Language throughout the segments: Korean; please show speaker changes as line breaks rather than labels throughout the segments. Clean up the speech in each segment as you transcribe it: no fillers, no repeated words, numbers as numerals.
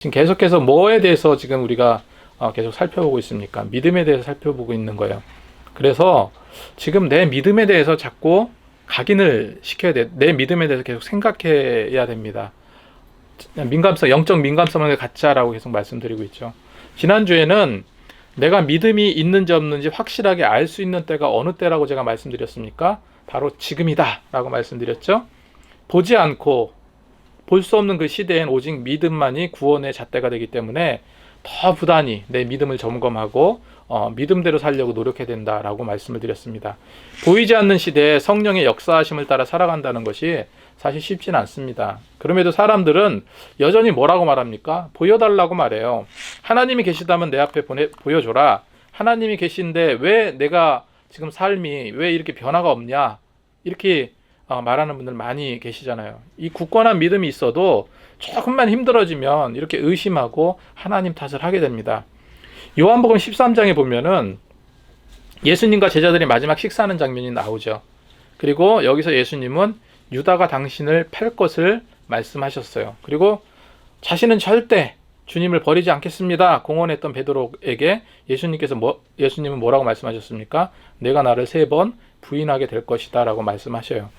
지금 계속해서 뭐에 대해서 지금 우리가 계속 살펴보고 있습니까? 믿음에 대해서 살펴보고 있는 거예요. 그래서 지금 내 믿음에 대해서 자꾸 각인을 시켜야 돼. 내 믿음에 대해서 계속 생각해야 됩니다. 영적 민감성을 갖자라고 계속 말씀드리고 있죠. 지난주에는 내가 믿음이 있는지 없는지 확실하게 알 수 있는 때가 어느 때라고 제가 말씀드렸습니까? 바로 지금이다 라고 말씀드렸죠. 보지 않고 볼 수 없는 그 시대엔 오직 믿음만이 구원의 잣대가 되기 때문에 더 부단히 내 믿음을 점검하고 믿음대로 살려고 노력해야 된다라고 말씀을 드렸습니다. 보이지 않는 시대에 성령의 역사하심을 따라 살아간다는 것이 사실 쉽지는 않습니다. 그럼에도 사람들은 여전히 뭐라고 말합니까? 보여달라고 말해요. 하나님이 계시다면 내 앞에 보여줘라. 하나님이 계신데 왜 내가 지금 삶이 왜 이렇게 변화가 없냐? 이렇게 말하는 분들 많이 계시잖아요. 이 굳건한 믿음이 있어도 조금만 힘들어지면 이렇게 의심하고 하나님 탓을 하게 됩니다. 요한복음 13장에 보면은 예수님과 제자들이 마지막 식사하는 장면이 나오죠. 그리고 여기서 예수님은 유다가 당신을 팔 것을 말씀하셨어요. 그리고 자신은 절대 주님을 버리지 않겠습니다. 공언했던 베드로에게 예수님은 뭐라고 말씀하셨습니까? 내가 나를 3번 부인하게 될 것이다 라고 말씀하셔요.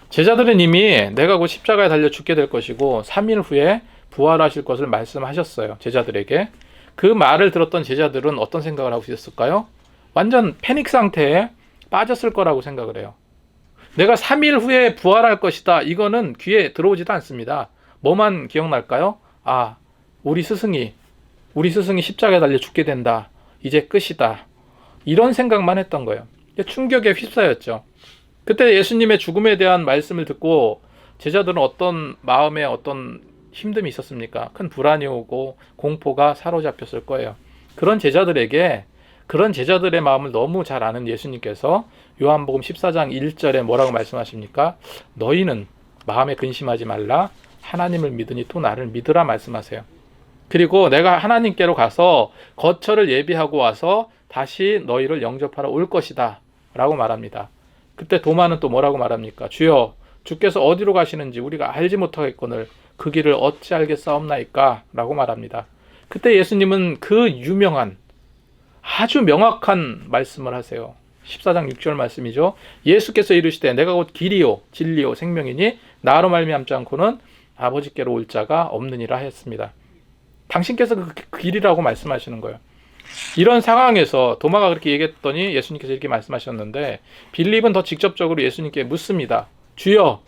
제자들은 이미 내가 곧 십자가에 달려 죽게 될 것이고 3일 후에 부활하실 것을 말씀하셨어요. 제자들에게. 그 말을 들었던 제자들은 어떤 생각을 하고 있었을까요? 완전 패닉 상태에 빠졌을 거라고 생각을 해요. 내가 3일 후에 부활할 것이다. 이거는 귀에 들어오지도 않습니다. 뭐만 기억날까요? 우리 스승이 십자가에 달려 죽게 된다. 이제 끝이다. 이런 생각만 했던 거예요. 충격에 휩싸였죠. 그때 예수님의 죽음에 대한 말씀을 듣고 제자들은 어떤 마음에 어떤 힘듦이 있었습니까? 큰 불안이 오고 공포가 사로잡혔을 거예요. 그런 제자들의 마음을 너무 잘 아는 예수님께서 요한복음 14장 1절에 뭐라고 말씀하십니까? 너희는 마음에 근심하지 말라. 하나님을 믿으니 또 나를 믿으라 말씀하세요. 그리고 내가 하나님께로 가서 거처를 예비하고 와서 다시 너희를 영접하러 올 것이다 라고 말합니다. 그때 도마는 또 뭐라고 말합니까? 주여, 주께서 어디로 가시는지 우리가 알지 못하겠거늘 그 길을 어찌 알겠사옵나이까? 라고 말합니다. 그때 예수님은 그 유명한 아주 명확한 말씀을 하세요. 14장 6절 말씀이죠. 예수께서 이르시되 내가 곧 길이요 진리요 생명이니 나로 말미암지 않고는 아버지께로 올 자가 없느니라 했습니다. 당신께서 그 길이라고 말씀하시는 거예요. 이런 상황에서 도마가 그렇게 얘기했더니 예수님께서 이렇게 말씀하셨는데 빌립은 더 직접적으로 예수님께 묻습니다. 주여,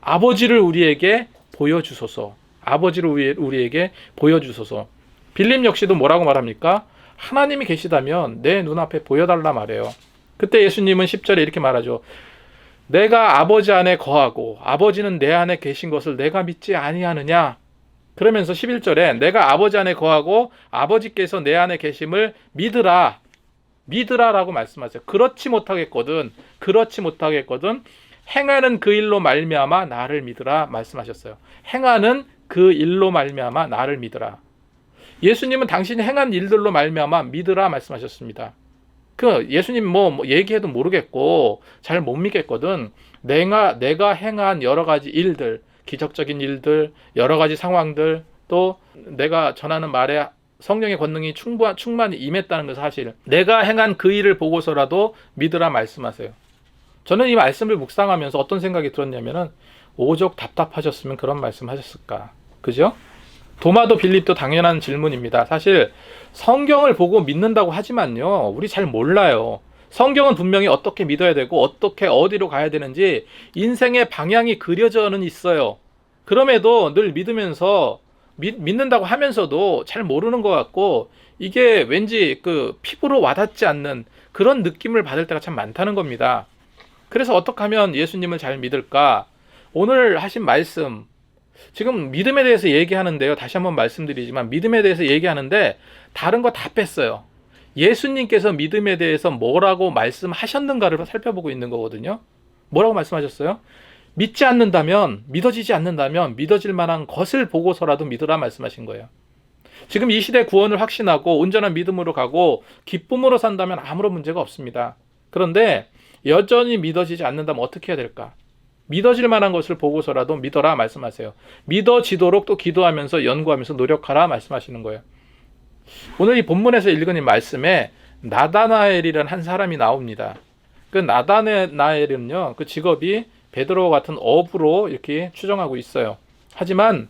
아버지를 우리에게 보여주소서. 아버지를 우리에게 보여주소서. 빌립 역시도 뭐라고 말합니까? 하나님이 계시다면 내 눈앞에 보여달라 말해요. 그때 예수님은 10절에 이렇게 말하죠. 내가 아버지 안에 거하고 아버지는 내 안에 계신 것을 내가 믿지 아니하느냐? 그러면서 11절에 내가 아버지 안에 거하고 아버지께서 내 안에 계심을 믿으라라고 말씀하세요. 그렇지 못하겠거든 행하는 그 일로 말미암아 나를 믿으라 말씀하셨어요. 행하는 그 일로 말미암아 나를 믿으라. 예수님은 당신이 행한 일들로 말미암아 믿으라 말씀하셨습니다. 예수님 뭐 얘기해도 모르겠고 잘 못 믿겠거든. 내가 행한 여러 가지 일들, 기적적인 일들, 여러 가지 상황들, 또 내가 전하는 말에 성령의 권능이 충만히 임했다는 것 사실, 내가 행한 그 일을 보고서라도 믿으라 말씀하세요. 저는 이 말씀을 묵상하면서 어떤 생각이 들었냐면은 오죽 답답하셨으면 그런 말씀하셨을까. 그죠? 도마도 빌립도 당연한 질문입니다. 사실 성경을 보고 믿는다고 하지만요, 우리 잘 몰라요. 성경은 분명히 어떻게 믿어야 되고 어디로 가야 되는지 인생의 방향이 그려져는 있어요. 그럼에도 늘 믿으면서 믿는다고 하면서도 잘 모르는 것 같고 이게 왠지 피부로 와닿지 않는 그런 느낌을 받을 때가 참 많다는 겁니다. 그래서 어떻게 하면 예수님을 잘 믿을까? 오늘 하신 말씀, 지금 믿음에 대해서 얘기하는데요. 다시 한번 말씀드리지만 믿음에 대해서 얘기하는데 다른 거 다 뺐어요. 예수님께서 믿음에 대해서 뭐라고 말씀하셨는가를 살펴보고 있는 거거든요. 뭐라고 말씀하셨어요? 믿어지지 않는다면 믿어질 만한 것을 보고서라도 믿으라 말씀하신 거예요. 지금 이 시대 구원을 확신하고 온전한 믿음으로 가고 기쁨으로 산다면 아무런 문제가 없습니다. 그런데 여전히 믿어지지 않는다면 어떻게 해야 될까? 믿어질 만한 것을 보고서라도 믿어라 말씀하세요. 믿어지도록 또 기도하면서 연구하면서 노력하라 말씀하시는 거예요. 오늘 이 본문에서 읽은 이 말씀에 나다나엘이라는 한 사람이 나옵니다. 그 나다나엘은요, 그 직업이 베드로와 같은 어부로 이렇게 추정하고 있어요. 하지만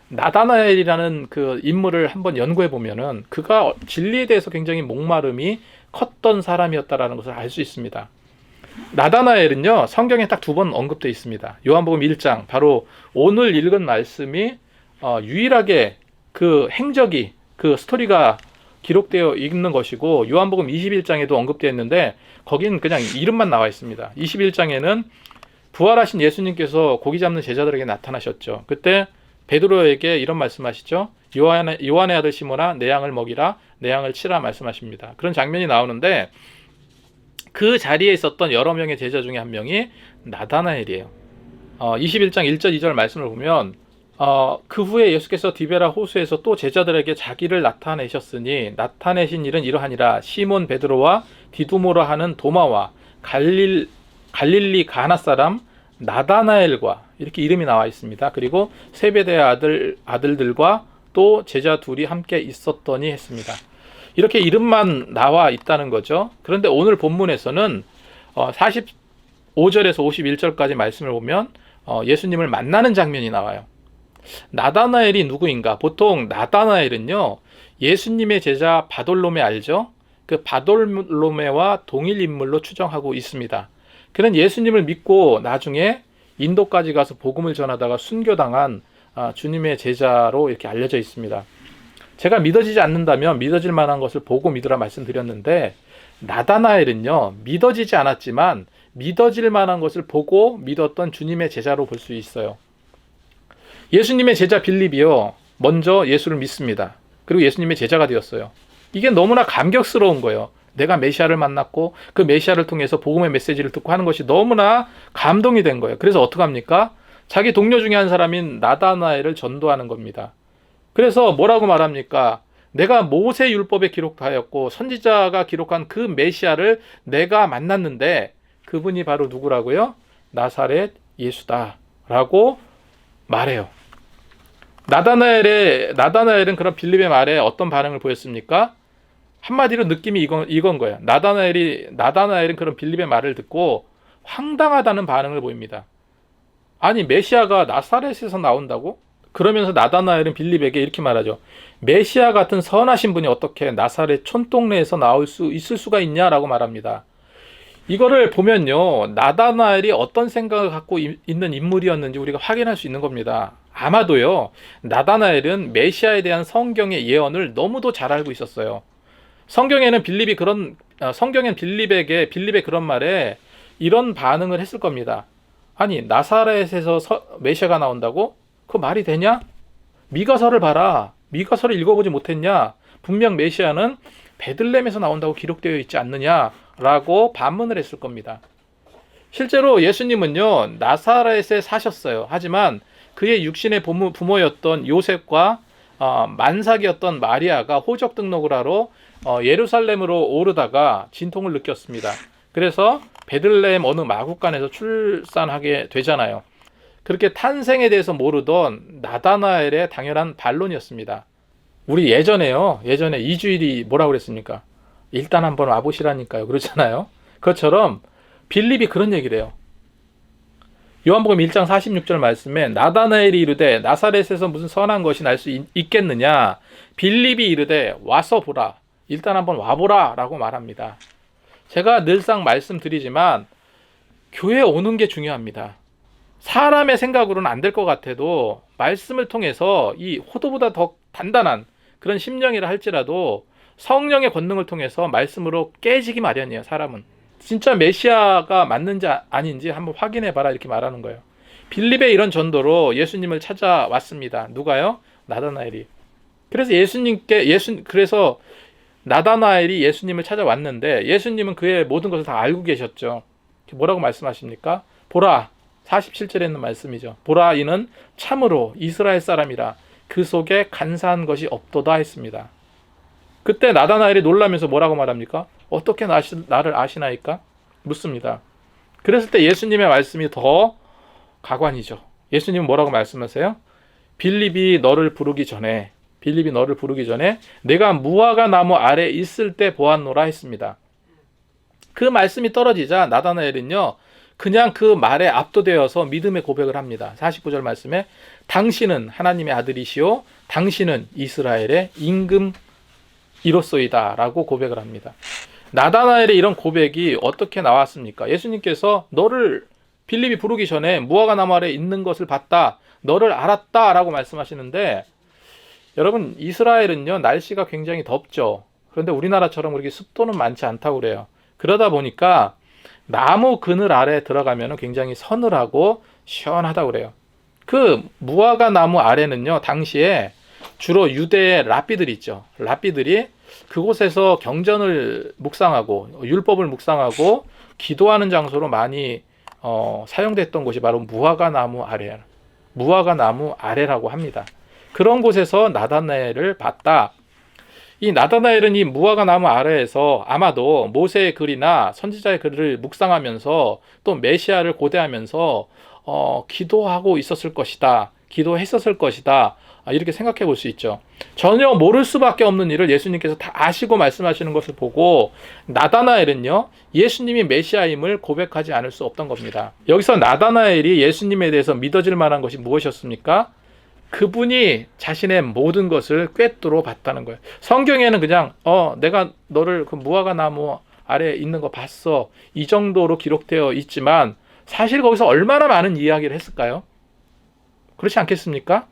나다나엘이라는 그 인물을 한번 연구해 보면은 그가 진리에 대해서 굉장히 목마름이 컸던 사람이었다라는 것을 알 수 있습니다. 나다나엘은요, 성경에 딱 2번 언급되어 있습니다. 요한복음 1장, 바로 오늘 읽은 말씀이 유일하게 그 행적이, 그 스토리가 기록되어 있는 것이고, 요한복음 21장에도 언급되어 있는데 거긴 그냥 이름만 나와 있습니다. 21장에는 부활하신 예수님께서 고기 잡는 제자들에게 나타나셨죠. 그때 베드로에게 이런 말씀하시죠. 요한의 아들 시몬아, 내 양을 먹이라, 내 양을 치라 말씀하십니다. 그런 장면이 나오는데 그 자리에 있었던 여러 명의 제자 중에 한 명이 나다나엘이에요. 21장 1절 2절 말씀을 보면 그 후에 예수께서 디베라 호수에서 또 제자들에게 자기를 나타내셨으니 나타내신 일은 이러하니라. 시몬 베드로와 디두모라 하는 도마와 갈릴리 가나 사람 나다나엘과 이렇게 이름이 나와 있습니다. 그리고 세베대의 아들들과 또 제자 둘이 함께 있었더니 했습니다. 이렇게 이름만 나와 있다는 거죠. 그런데 오늘 본문에서는 45절에서 51절까지 말씀을 보면 예수님을 만나는 장면이 나와요. 나다나엘이 누구인가? 보통 나다나엘은요, 예수님의 제자 바돌로메 알죠? 그 바돌로메와 동일 인물로 추정하고 있습니다. 그는 예수님을 믿고 나중에 인도까지 가서 복음을 전하다가 순교당한 주님의 제자로 이렇게 알려져 있습니다. 제가 믿어지지 않는다면 믿어질 만한 것을 보고 믿으라 말씀드렸는데, 나다나엘은요, 믿어지지 않았지만 믿어질 만한 것을 보고 믿었던 주님의 제자로 볼 수 있어요. 예수님의 제자 빌립이요, 먼저 예수를 믿습니다. 그리고 예수님의 제자가 되었어요. 이게 너무나 감격스러운 거예요. 내가 메시아를 만났고 그 메시아를 통해서 복음의 메시지를 듣고 하는 것이 너무나 감동이 된 거예요. 그래서 어떡합니까? 자기 동료 중에 한 사람인 나다나엘을 전도하는 겁니다. 그래서 뭐라고 말합니까? 내가 모세 율법에 기록하였고 선지자가 기록한 그 메시아를 내가 만났는데 그분이 바로 누구라고요? 나사렛 예수다 라고 말해요. 나다나엘은 그런 빌립의 말에 어떤 반응을 보였습니까? 한마디로 느낌이 이건 거예요. 나다나엘은 그런 빌립의 말을 듣고 황당하다는 반응을 보입니다. 아니, 메시아가 나사렛에서 나온다고? 그러면서 나다나엘은 빌립에게 이렇게 말하죠. 메시아 같은 선하신 분이 어떻게 나사렛 촌동네에서 나올 수 있을 수가 있냐라고 말합니다. 이거를 보면요, 나다나엘이 어떤 생각을 갖고 있는 인물이었는지 우리가 확인할 수 있는 겁니다. 아마도요, 나다나엘은 메시아에 대한 성경의 예언을 너무도 잘 알고 있었어요. 성경엔 빌립의 그런 말에 이런 반응을 했을 겁니다. 아니, 나사렛에서 메시아가 나온다고? 그 말이 되냐? 미가서를 봐라. 미가서를 읽어보지 못했냐? 분명 메시아는 베들레헴에서 나온다고 기록되어 있지 않느냐라고 반문을 했을 겁니다. 실제로 예수님은요, 나사렛에 사셨어요. 하지만 그의 육신의 부모였던 요셉과 만삭이었던 마리아가 호적 등록을 하러 예루살렘으로 오르다가 진통을 느꼈습니다. 그래서 베들레헴 어느 마구간에서 출산하게 되잖아요. 그렇게 탄생에 대해서 모르던 나다나엘의 당연한 반론이었습니다. 우리 예전에 이주일이 뭐라고 그랬습니까? 일단 한번 와보시라니까요. 그렇잖아요. 그것처럼 빌립이 그런 얘기를 해요. 요한복음 1장 46절 말씀에 나다나엘이 이르되 나사렛에서 무슨 선한 것이 날 수 있겠느냐? 빌립이 이르되 와서 보라. 일단 한번 와보라 라고 말합니다. 제가 늘상 말씀드리지만 교회에 오는 게 중요합니다. 사람의 생각으로는 안 될 것 같아도 말씀을 통해서 이 호도보다 더 단단한 그런 심령이라 할지라도 성령의 권능을 통해서 말씀으로 깨지기 마련이에요. 사람은 진짜 메시아가 맞는지 아닌지 한번 확인해봐라 이렇게 말하는 거예요. 빌립의 이런 전도로 예수님을 찾아왔습니다. 누가요? 나다나엘이. 그래서 나다나엘이 예수님을 찾아왔는데 예수님은 그의 모든 것을 다 알고 계셨죠. 뭐라고 말씀하십니까? 보라, 47절에 있는 말씀이죠. 보라, 이는 참으로 이스라엘 사람이라 그 속에 간사한 것이 없도다 했습니다. 그때 나다나엘이 놀라면서 뭐라고 말합니까? 어떻게 나를 아시나이까? 묻습니다. 그랬을 때 예수님의 말씀이 더 가관이죠. 예수님은 뭐라고 말씀하세요? 빌립이 너를 부르기 전에 내가 무화과 나무 아래 있을 때 보았노라 했습니다. 그 말씀이 떨어지자 나다나엘은요, 그냥 그 말에 압도되어서 믿음의 고백을 합니다. 49절 말씀에 당신은 하나님의 아들이시오 당신은 이스라엘의 임금이로소이다 라고 고백을 합니다. 나다나엘의 이런 고백이 어떻게 나왔습니까? 예수님께서 너를 빌립이 부르기 전에 무화과 나무 아래 있는 것을 봤다, 너를 알았다 라고 말씀하시는데, 여러분 이스라엘은요 날씨가 굉장히 덥죠. 그런데 우리나라처럼 그렇게 습도는 많지 않다고 그래요. 그러다 보니까 나무 그늘 아래 들어가면 굉장히 서늘하고 시원하다고 그래요. 그 무화과 나무 아래는요 당시에 주로 유대의 랍비들이 있죠. 랍비들이 그곳에서 경전을 묵상하고 율법을 묵상하고 기도하는 장소로 많이 사용됐던 곳이 바로 무화과 나무 아래라고 합니다. 그런 곳에서 나다나엘을 봤다. 이 나다나엘은 이 무화과 나무 아래에서 아마도 모세의 글이나 선지자의 글을 묵상하면서 또 메시아를 고대하면서 기도하고 있었을 것이다. 기도했었을 것이다. 이렇게 생각해 볼 수 있죠. 전혀 모를 수밖에 없는 일을 예수님께서 다 아시고 말씀하시는 것을 보고 나다나엘은요 예수님이 메시아임을 고백하지 않을 수 없던 겁니다. 여기서 나다나엘이 예수님에 대해서 믿어질 만한 것이 무엇이었습니까? 그분이 자신의 모든 것을 꿰뚫어 봤다는 거예요. 성경에는 그냥 내가 너를 그 무화과 나무 아래에 있는 거 봤어, 이 정도로 기록되어 있지만 사실 거기서 얼마나 많은 이야기를 했을까요? 그렇지 않겠습니까?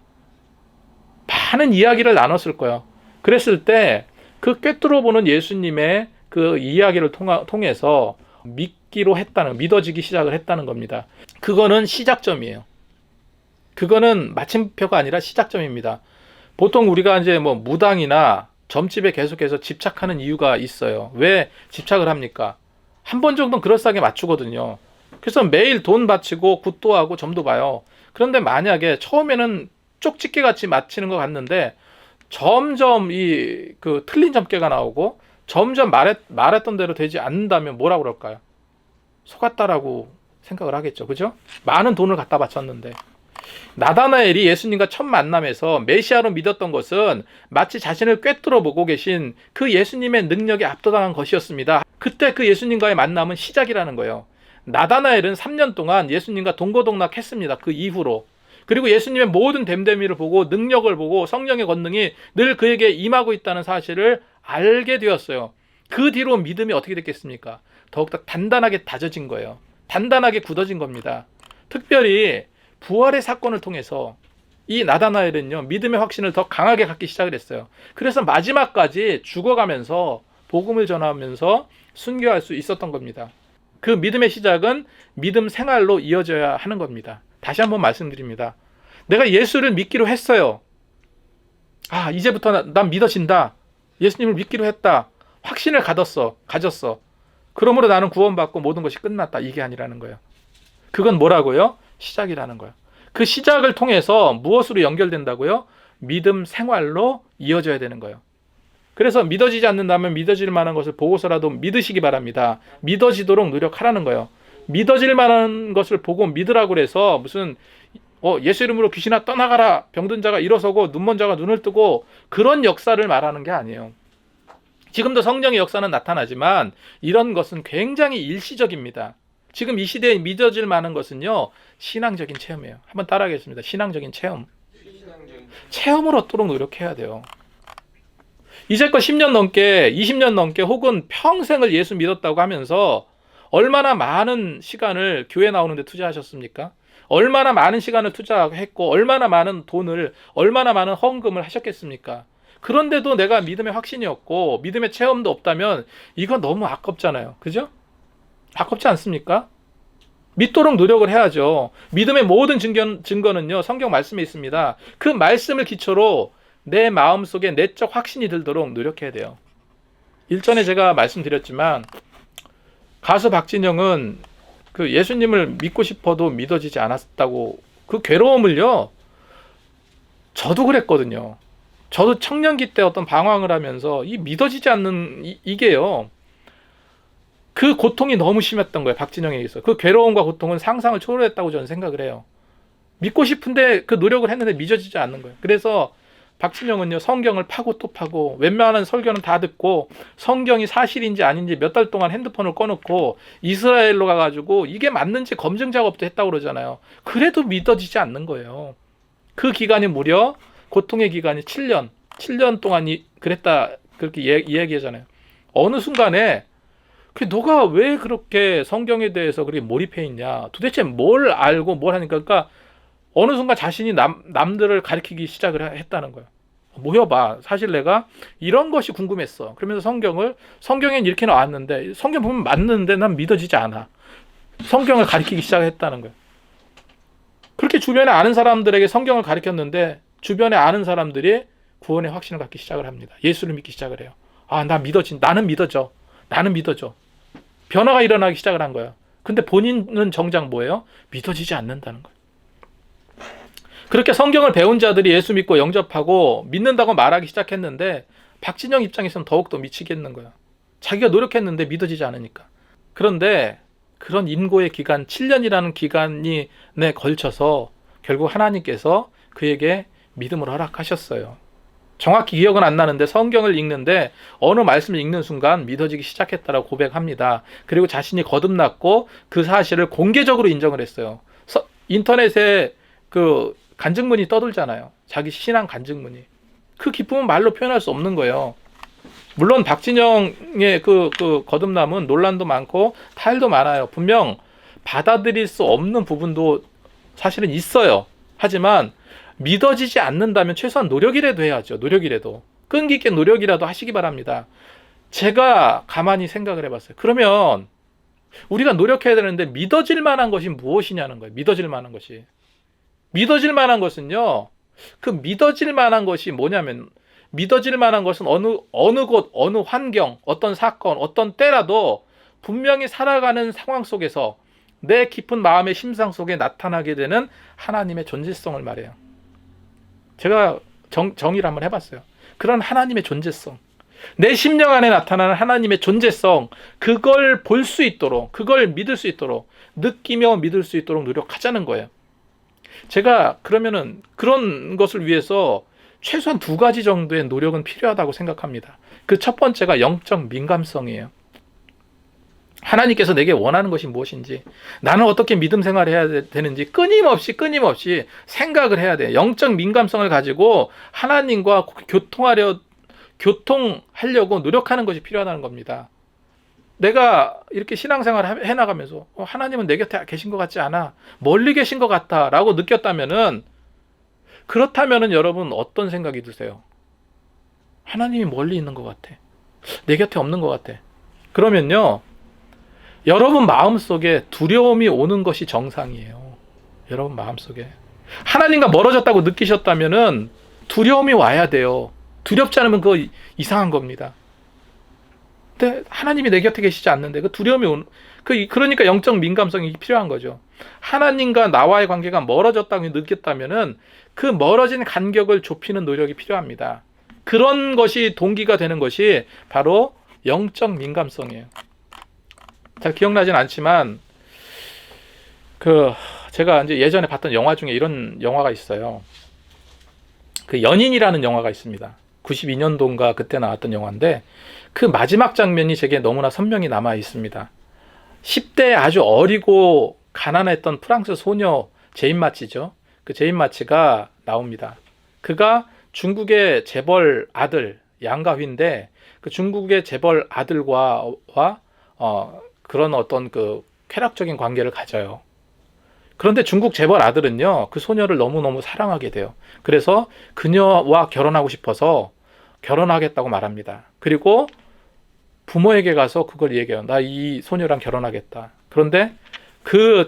많은 이야기를 나눴을 거예요. 그랬을 때 그 꿰뚫어 보는 예수님의 그 이야기를 통해서 믿어지기 시작을 했다는 겁니다. 그거는 시작점이에요. 그거는 마침표가 아니라 시작점입니다. 보통 우리가 이제 뭐 무당이나 점집에 계속해서 집착하는 이유가 있어요. 왜 집착을 합니까? 한 번 정도는 그럴싸하게 맞추거든요. 그래서 매일 돈 바치고 굿도 하고 점도 봐요. 그런데 만약에 처음에는 쪽집게 같이 맞히는 것 같는데 점점 그 틀린 점괘가 나오고 점점 말했던 대로 되지 않는다면 뭐라고 그럴까요? 속았다라고 생각을 하겠죠. 그죠? 많은 돈을 갖다 바쳤는데. 나다나엘이 예수님과 첫 만남에서 메시아로 믿었던 것은 마치 자신을 꿰뚫어 보고 계신 그 예수님의 능력에 압도당한 것이었습니다. 그때 그 예수님과의 만남은 시작이라는 거예요. 나다나엘은 3년 동안 예수님과 동고동락했습니다. 그 이후로. 그리고 예수님의 모든 됨됨이를 보고 능력을 보고 성령의 권능이 늘 그에게 임하고 있다는 사실을 알게 되었어요. 그 뒤로 믿음이 어떻게 됐겠습니까? 더욱더 단단하게 다져진 거예요. 단단하게 굳어진 겁니다. 특별히 부활의 사건을 통해서 이 나다나엘은요 믿음의 확신을 더 강하게 갖기 시작을 했어요. 그래서 마지막까지 죽어가면서 복음을 전하면서 순교할 수 있었던 겁니다. 그 믿음의 시작은 믿음 생활로 이어져야 하는 겁니다. 다시 한번 말씀드립니다. 내가 예수를 믿기로 했어요. 이제부터 난 믿어진다. 예수님을 믿기로 했다. 확신을 가졌어. 그러므로 나는 구원받고 모든 것이 끝났다. 이게 아니라는 거예요. 그건 뭐라고요? 시작이라는 거예요. 그 시작을 통해서 무엇으로 연결된다고요? 믿음 생활로 이어져야 되는 거예요. 그래서 믿어지지 않는다면 믿어질 만한 것을 보고서라도 믿으시기 바랍니다. 믿어지도록 노력하라는 거예요. 믿어질 만한 것을 보고 믿으라고 그래서 무슨 예수 이름으로 귀신아 떠나가라, 병든 자가 일어서고 눈먼 자가 눈을 뜨고 그런 역사를 말하는 게 아니에요. 지금도 성령의 역사는 나타나지만 이런 것은 굉장히 일시적입니다. 지금 이 시대에 믿어질 만한 것은요 신앙적인 체험이에요. 한번 따라하겠습니다. 신앙적인 체험. 체험을 얻도록 노력해야 돼요. 이제껏 10년 넘게 20년 넘게 혹은 평생을 예수 믿었다고 하면서 얼마나 많은 시간을 교회 나오는데 투자하셨습니까? 얼마나 많은 시간을 투자했고 얼마나 많은 돈을, 얼마나 많은 헌금을 하셨겠습니까? 그런데도 내가 믿음의 확신이 없고 믿음의 체험도 없다면 이건 너무 아깝잖아요. 그죠? 아깝지 않습니까? 믿도록 노력을 해야죠. 믿음의 모든 증거는요 성경 말씀에 있습니다. 그 말씀을 기초로 내 마음속에 내적 확신이 들도록 노력해야 돼요. 일전에 제가 말씀드렸지만 가수 박진영은 그 예수님을 믿고 싶어도 믿어지지 않았다고, 그 괴로움을요 저도 그랬거든요. 저도 청년기 때 어떤 방황을 하면서 이 믿어지지 않는 이게요 그 고통이 너무 심했던 거예요. 박진영에게서 그 괴로움과 고통은 상상을 초월했다고 저는 생각을 해요. 믿고 싶은데 그 노력을 했는데 믿어지지 않는 거예요. 그래서 박진영은요, 성경을 파고 또 파고 웬만한 설교는 다 듣고 성경이 사실인지 아닌지 몇 달 동안 핸드폰을 꺼놓고 이스라엘로 가가지고 이게 맞는지 검증 작업도 했다고 그러잖아요. 그래도 믿어지지 않는 거예요. 그 기간이 무려 고통의 기간이 7년 동안이 그랬다, 그렇게 이야기하잖아요. 어느 순간에 너가 왜 그렇게 성경에 대해서 그렇게 몰입해 있냐, 도대체 뭘 알고 뭘 하니까, 그러니까 어느 순간 자신이 남들을 가리키기 시작을 했다는 거예요. 모여봐, 사실 내가 이런 것이 궁금했어. 그러면서 성경엔 이렇게 나왔는데, 성경 보면 맞는데 난 믿어지지 않아. 성경을 가리키기 시작했다는 거예요. 그렇게 주변에 아는 사람들에게 성경을 가리켰는데 주변에 아는 사람들이 구원의 확신을 갖기 시작을 합니다. 예수를 믿기 시작을 해요. 나는 믿어져. 변화가 일어나기 시작을 한 거예요. 근데 본인은 정작 뭐예요? 믿어지지 않는다는 거예요. 그렇게 성경을 배운 자들이 예수 믿고 영접하고 믿는다고 말하기 시작했는데, 박진영 입장에서는 더욱더 미치겠는 거예요. 자기가 노력했는데 믿어지지 않으니까. 그런데 그런 인고의 기간, 7년이라는 기간에 걸쳐서 결국 하나님께서 그에게 믿음을 허락하셨어요. 정확히 기억은 안 나는데 성경을 읽는데 어느 말씀을 읽는 순간 믿어지기 시작했다라고 고백합니다. 그리고 자신이 거듭났고 그 사실을 공개적으로 인정을 했어요. 인터넷에 그 간증문이 떠돌잖아요. 자기 신앙 간증문이. 그 기쁨은 말로 표현할 수 없는 거예요. 물론 박진영의 그 거듭남은 논란도 많고 타일도 많아요. 분명 받아들일 수 없는 부분도 사실은 있어요. 하지만 믿어지지 않는다면 최소한 노력이라도 해야죠. 노력이라도. 끈기 있게 노력이라도 하시기 바랍니다. 제가 가만히 생각을 해봤어요. 그러면 우리가 노력해야 되는데 믿어질 만한 것이 무엇이냐는 거예요. 믿어질 만한 것이. 믿어질 만한 것은요, 그 믿어질 만한 것이 뭐냐면, 믿어질 만한 것은 어느 곳, 어느 환경, 어떤 사건, 어떤 때라도 분명히 살아가는 상황 속에서 내 깊은 마음의 심상 속에 나타나게 되는 하나님의 존재성을 말해요. 제가 정의를 한번 해봤어요. 그런 하나님의 존재성, 내 심령 안에 나타나는 하나님의 존재성, 그걸 볼 수 있도록, 그걸 믿을 수 있도록, 느끼며 믿을 수 있도록 노력하자는 거예요. 제가 그러면은 그런 것을 위해서 최소한 2가지 정도의 노력은 필요하다고 생각합니다. 그 첫 번째가 영적 민감성이에요. 하나님께서 내게 원하는 것이 무엇인지, 나는 어떻게 믿음 생활을 해야 되는지 끊임없이 생각을 해야 돼요. 영적 민감성을 가지고 하나님과 교통하려고 노력하는 것이 필요하다는 겁니다. 내가 이렇게 신앙생활을 해나가면서 하나님은 내 곁에 계신 것 같지 않아, 멀리 계신 것 같아 라고 느꼈다면은, 그렇다면은 여러분 어떤 생각이 드세요? 하나님이 멀리 있는 것 같아, 내 곁에 없는 것 같아. 그러면요, 여러분 마음속에 두려움이 오는 것이 정상이에요. 여러분 마음속에 하나님과 멀어졌다고 느끼셨다면은 두려움이 와야 돼요. 두렵지 않으면 그거 이상한 겁니다. 근데 하나님이 내 곁에 계시지 않는데 그 두려움이 오는, 그러니까 영적 민감성이 필요한 거죠. 하나님과 나와의 관계가 멀어졌다고 느꼈다면은 그 멀어진 간격을 좁히는 노력이 필요합니다. 그런 것이 동기가 되는 것이 바로 영적 민감성이에요. 잘 기억나진 않지만 제가 이제 예전에 봤던 영화 중에 이런 영화가 있어요. 그 연인이라는 영화가 있습니다. 92년도인가 그때 나왔던 영화인데, 그 마지막 장면이 제게 너무나 선명히 남아 있습니다. 10대 아주 어리고 가난했던 프랑스 소녀 제인 마치죠. 그 제인 마치가 나옵니다. 그가 중국의 재벌 아들 양가휘인데, 그 중국의 재벌 아들과 그런 어떤 그 쾌락적인 관계를 가져요. 그런데 중국 재벌 아들은요, 그 소녀를 너무너무 사랑하게 돼요. 그래서 그녀와 결혼하고 싶어서 결혼하겠다고 말합니다. 그리고 부모에게 가서 그걸 얘기해요. 나 이 소녀랑 결혼하겠다. 그런데 그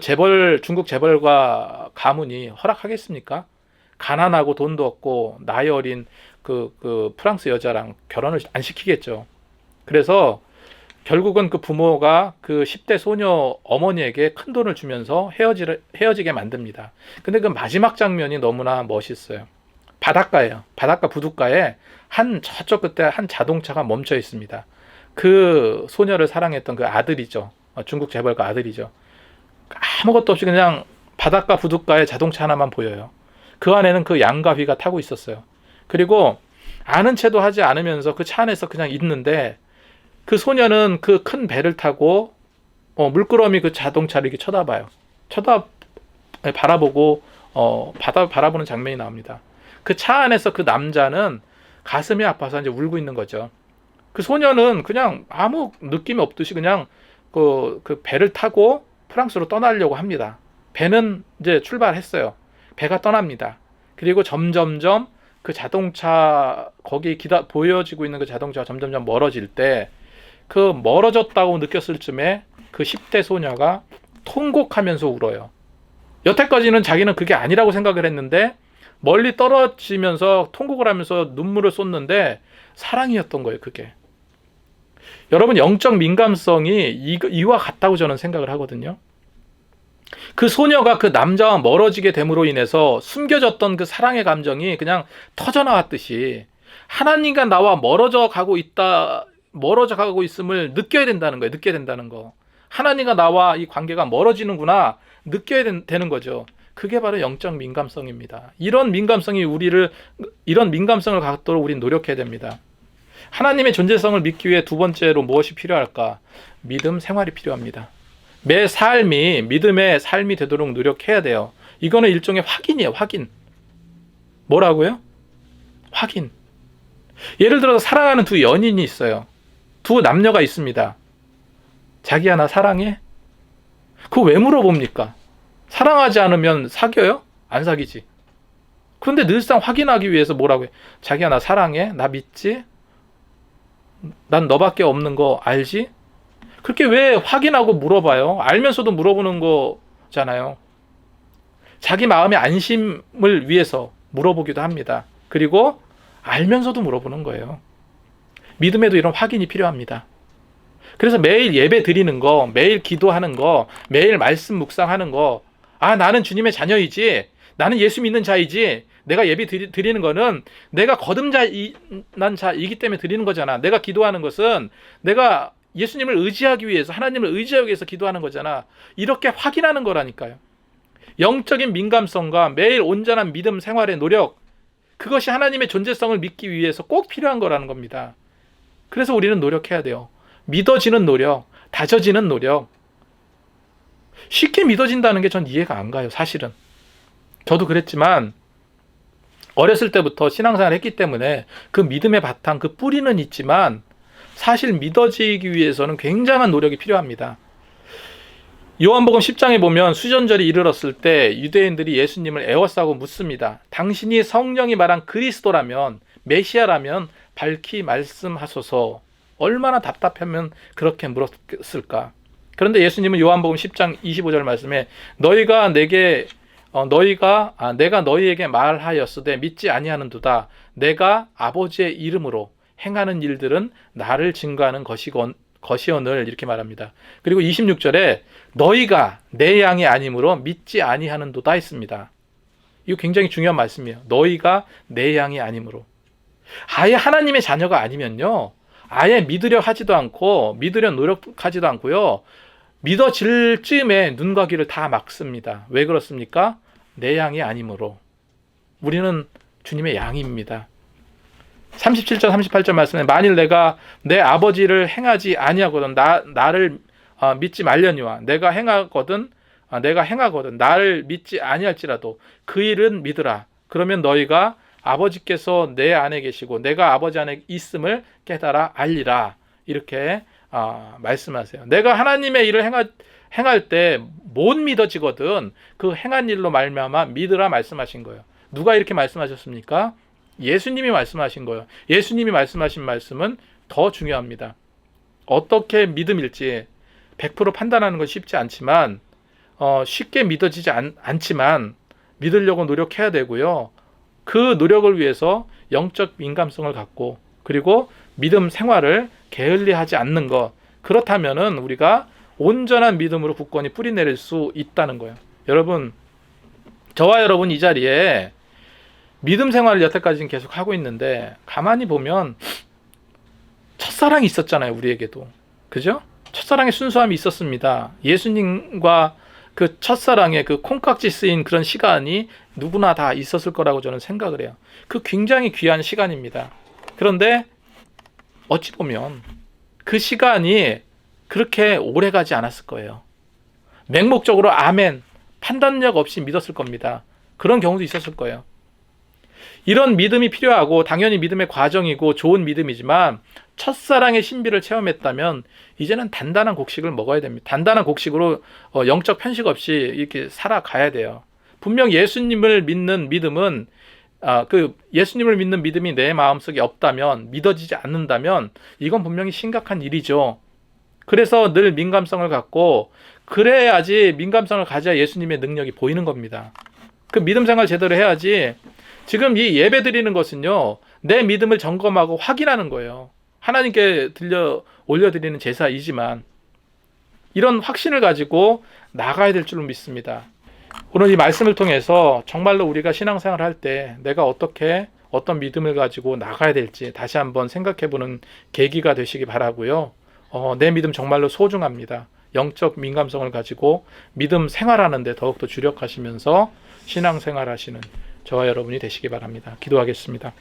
중국 재벌가 가문이 허락하겠습니까? 가난하고 돈도 없고 나이 어린 그 프랑스 여자랑 결혼을 안 시키겠죠. 그래서 결국은 그 부모가 그 10대 소녀 어머니에게 큰 돈을 주면서 헤어지게 만듭니다. 근데 그 마지막 장면이 너무나 멋있어요. 바닷가예요. 바닷가 부둣가에 저쪽 끝에 한 자동차가 멈춰 있습니다. 그 소녀를 사랑했던 그 아들이죠. 중국 재벌가 아들이죠. 아무것도 없이 그냥 바닷가 부둣가에 자동차 하나만 보여요. 그 안에는 그 양과 휘가 타고 있었어요. 그리고 아는 체도 하지 않으면서 그 차 안에서 그냥 있는데 그 소녀는 그 큰 배를 타고 물끄러미 그 자동차를 이렇게 쳐다봐요. 바라보고 바다 바라보는 장면이 나옵니다. 그 차 안에서 그 남자는 가슴이 아파서 이제 울고 있는 거죠. 그 소녀는 그냥 아무 느낌이 없듯이 그냥 그 배를 타고 프랑스로 떠나려고 합니다. 배는 이제 출발했어요. 배가 떠납니다. 그리고 점점점 그 자동차 거기 보여지고 있는 그 자동차가 점점점 멀어질 때 그 멀어졌다고 느꼈을 쯤에 그 10대 소녀가 통곡하면서 울어요. 여태까지는 자기는 그게 아니라고 생각을 했는데 멀리 떨어지면서 통곡을 하면서 눈물을 쏟는데 사랑이었던 거예요, 그게. 여러분, 영적 민감성이 이와 같다고 저는 생각을 하거든요. 그 소녀가 그 남자와 멀어지게 됨으로 인해서 숨겨졌던 그 사랑의 감정이 그냥 터져나왔듯이 하나님과 나와 멀어져 가고 있음을 느껴야 된다는 거예요. 느껴야 된다는 거. 하나님과 나와 이 관계가 멀어지는구나 느껴야 되는 거죠. 그게 바로 영적 민감성입니다. 이런 민감성을 갖도록 우리는 노력해야 됩니다. 하나님의 존재성을 믿기 위해 두 번째로 무엇이 필요할까? 믿음 생활이 필요합니다. 매 삶이 믿음의 삶이 되도록 노력해야 돼요. 이거는 일종의 확인이에요. 확인. 뭐라고요? 확인. 예를 들어서 사랑하는 두 연인이 있어요. 두 남녀가 있습니다. 자기야, 나 사랑해? 그거 왜 물어봅니까? 사랑하지 않으면 사귀어요? 안 사귀지. 그런데 늘상 확인하기 위해서 뭐라고 해? 자기야, 나 사랑해? 나 믿지? 난 너밖에 없는 거 알지? 그렇게 왜 확인하고 물어봐요? 알면서도 물어보는 거잖아요. 자기 마음의 안심을 위해서 물어보기도 합니다. 그리고 알면서도 물어보는 거예요. 믿음에도 이런 확인이 필요합니다. 그래서 매일 예배 드리는 거, 매일 기도하는 거, 매일 말씀 묵상하는 거, 나는 주님의 자녀이지, 나는 예수 믿는 자이지, 내가 예배 드리는 거는 내가 거듭난 자이기 때문에 드리는 거잖아. 내가 기도하는 것은 내가 예수님을 의지하기 위해서, 하나님을 의지하기 위해서 기도하는 거잖아. 이렇게 확인하는 거라니까요. 영적인 민감성과 매일 온전한 믿음 생활의 노력, 그것이 하나님의 존재성을 믿기 위해서 꼭 필요한 거라는 겁니다. 그래서 우리는 노력해야 돼요. 믿어지는 노력, 다져지는 노력. 쉽게 믿어진다는 게 전 이해가 안 가요, 사실은. 저도 그랬지만 어렸을 때부터 신앙생활을 했기 때문에 그 믿음의 바탕, 그 뿌리는 있지만 사실 믿어지기 위해서는 굉장한 노력이 필요합니다. 요한복음 10장에 보면 수전절이 이르렀을 때 유대인들이 예수님을 에워싸고 묻습니다. 당신이 성령이 말한 그리스도라면, 메시아라면 밝히 말씀하소서. 얼마나 답답하면 그렇게 물었을까. 그런데 예수님은 요한복음 10장 25절 말씀에 내가 너희에게 말하였으되 믿지 아니하는도다. 내가 아버지의 이름으로 행하는 일들은 나를 증거하는 것이오늘, 이렇게 말합니다. 그리고 26절에 너희가 내 양이 아니므로 믿지 아니하는도다 했습니다. 이거 굉장히 중요한 말씀이에요. 너희가 내 양이 아니므로. 아예 하나님의 자녀가 아니면요, 아예 믿으려 하지도 않고 믿으려 노력하지도 않고요, 믿어질 쯤에 눈과 귀를 다 막습니다. 왜 그렇습니까? 내 양이 아니므로. 우리는 주님의 양입니다. 37절 38절 말씀에 만일 내가 내 아버지를 행하지 아니하거든 나를 믿지 말려니와 내가 행하거든 나를 믿지 아니할지라도 그 일은 믿으라. 그러면 너희가 아버지께서 내 안에 계시고 내가 아버지 안에 있음을 깨달아 알리라. 이렇게 말씀하세요. 내가 하나님의 일을 행할 때 못 믿어지거든 그 행한 일로 말미암아 믿으라 말씀하신 거예요. 누가 이렇게 말씀하셨습니까? 예수님이 말씀하신 거예요. 예수님이 말씀하신 말씀은 더 중요합니다. 어떻게 믿음일지 100% 판단하는 건 쉽지 않지만 쉽게 믿어지지 않지만 믿으려고 노력해야 되고요. 그 노력을 위해서 영적 민감성을 갖고 그리고 믿음 생활을 게을리하지 않는 것, 그렇다면은 우리가 온전한 믿음으로 굳건히 뿌리내릴 수 있다는 거예요. 여러분, 저와 여러분 이 자리에 믿음 생활을 여태까지는 계속 하고 있는데 가만히 보면 첫사랑이 있었잖아요. 우리에게도. 그죠? 첫사랑의 순수함이 있었습니다. 예수님과 그 첫사랑의 그 콩깍지 쓰인 그런 시간이 누구나 다 있었을 거라고 저는 생각을 해요. 그 굉장히 귀한 시간입니다. 그런데 어찌 보면 그 시간이 그렇게 오래 가지 않았을 거예요. 맹목적으로 아멘, 판단력 없이 믿었을 겁니다. 그런 경우도 있었을 거예요. 이런 믿음이 필요하고 당연히 믿음의 과정이고 좋은 믿음이지만 첫사랑의 신비를 체험했다면 이제는 단단한 곡식을 먹어야 됩니다. 단단한 곡식으로 영적 편식 없이 이렇게 살아가야 돼요. 분명 예수님을 믿는 믿음은 그 예수님을 믿는 믿음이 내 마음속에 없다면, 믿어지지 않는다면 이건 분명히 심각한 일이죠. 그래서 늘 민감성을 갖고 그래야지, 민감성을 가져야 예수님의 능력이 보이는 겁니다. 그 믿음 생활 제대로 해야지. 지금 이 예배 드리는 것은요, 내 믿음을 점검하고 확인하는 거예요. 하나님께 올려드리는 제사이지만 이런 확신을 가지고 나가야 될 줄로 믿습니다. 오늘 이 말씀을 통해서 정말로 우리가 신앙생활을 할 때 내가 어떤 믿음을 가지고 나가야 될지 다시 한번 생각해보는 계기가 되시기 바라고요. 내 믿음 정말로 소중합니다. 영적 민감성을 가지고 믿음 생활하는 데 더욱더 주력하시면서 신앙생활 하시는 저와 여러분이 되시기 바랍니다. 기도하겠습니다.